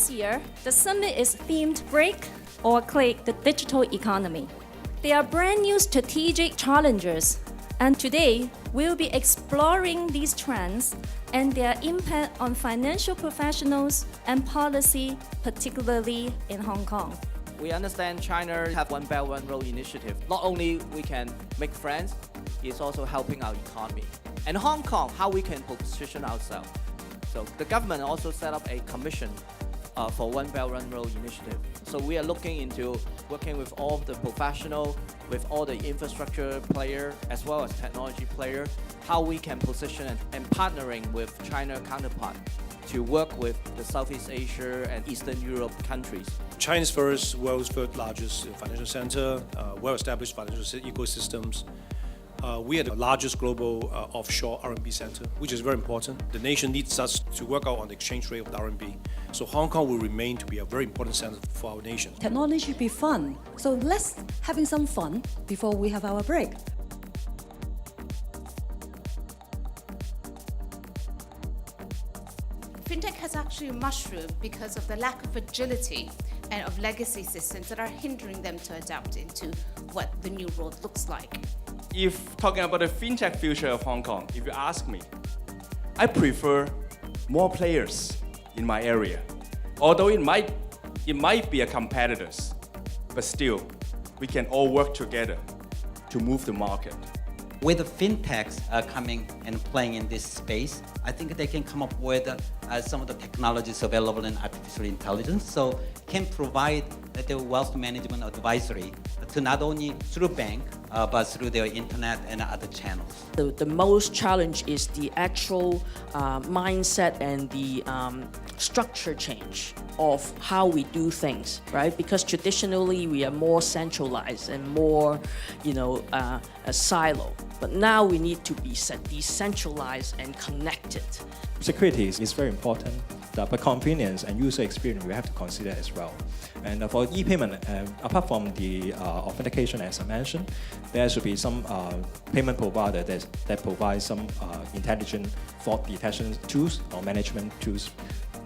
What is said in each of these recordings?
This year, the summit is themed Break or Click the Digital Economy. They are brand new strategic challenges, and today we'll be exploring these trends and their impact on financial professionals and policy, particularly in Hong Kong. We understand China have One Belt One Road initiative. Not only we can make friends, it's also helping our economy. And Hong Kong, how we can position ourselves. So the government also set up a commission for One Belt One Road initiative. So we are looking into working with all the professional, with all the infrastructure player, as well as technology player, how we can position and partnering with China counterpart to work with the Southeast Asia and Eastern Europe countries. China's first, world's third largest financial center, well-established financial ecosystems. We are the largest global offshore RMB center, which is very important. The nation needs us to work out on the exchange rate of the RMB. So Hong Kong will remain to be a very important center for our nation. Technology should be fun. So let's having some fun before we have our break. Fintech has actually mushroomed because of the lack of agility and of legacy systems that are hindering them to adapt into what the new world looks like. If talking about the fintech future of Hong Kong, if you ask me, I prefer more players in my area. Although it might be a competitors, but still, we can all work together to move the market. With the fintechs coming and playing in this space, I think they can come up with some of the technologies available in artificial intelligence, so can provide the wealth management advisory to not only through bank, but through their internet and other channels. The most challenge is the actual mindset and the structure change of how we do things, right? Because traditionally we are more centralized and more, a silo. But now we need to be decentralized and connected. Security is very important, but convenience and user experience we have to consider as well. And for e-payment, apart from the authentication, as I mentioned, there should be some payment provider that provides some intelligent fraud detection tools or management tools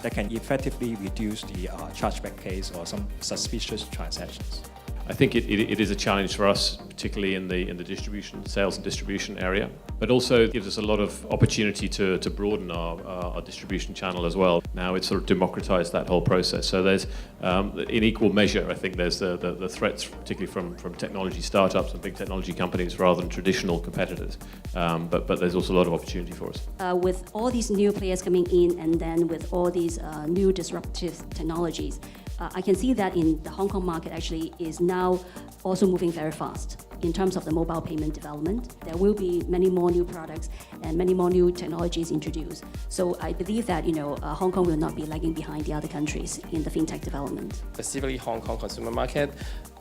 that can effectively reduce the chargeback case or some suspicious transactions. I think it is a challenge for us, particularly in the distribution, sales and distribution area, but also gives us a lot of opportunity to broaden our distribution channel as well. Now it's sort of democratized that whole process. So there's, in equal measure, I think there's the threats, particularly from technology startups and big technology companies rather than traditional competitors. But there's also a lot of opportunity for us. With all these new players coming in and then with all these new disruptive technologies, I can see that in the Hong Kong market actually is now also moving very fast in terms of the mobile payment development. There will be many more new products and many more new technologies introduced. So I believe that Hong Kong will not be lagging behind the other countries in the fintech development. Specifically Hong Kong consumer market,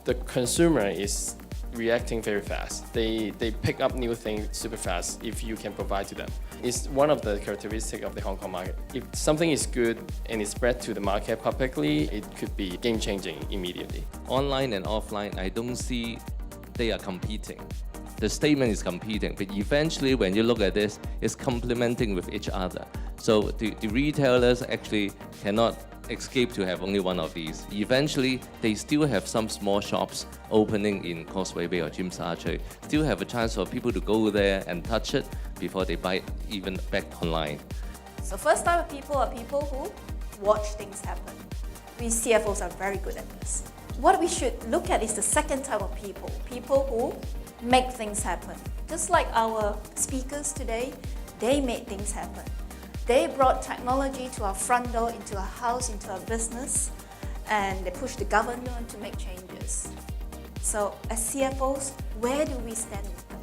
the consumer is reacting very fast. They pick up new things super fast if you can provide to them. It's one of the characteristics of the Hong Kong market. If something is good and is spread to the market publicly, it could be game-changing immediately. Online and offline, I don't see they are competing. The statement is competing, but eventually when you look at this, it's complementing with each other. So the retailers actually cannot escape to have only one of these. Eventually, they still have some small shops opening in Causeway Bay or Tsim Sha Tsui. Still have a chance for people to go there and touch it before they buy even back online. So first type of people are people who watch things happen. We CFOs are very good at this. What we should look at is the second type of people, people who make things happen. Just like our speakers today, they made things happen. They brought technology to our front door, into our house, into our business, and they pushed the government to make changes. So as CFOs, where do we stand with them?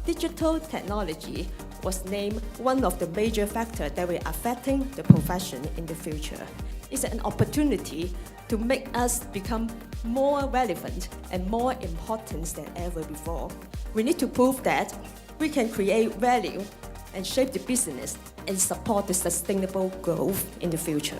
Digital technology was named one of the major factors that will affecting the profession in the future. It's an opportunity to make us become more relevant and more important than ever before. We need to prove that we can create value and shape the business and support the sustainable growth in the future.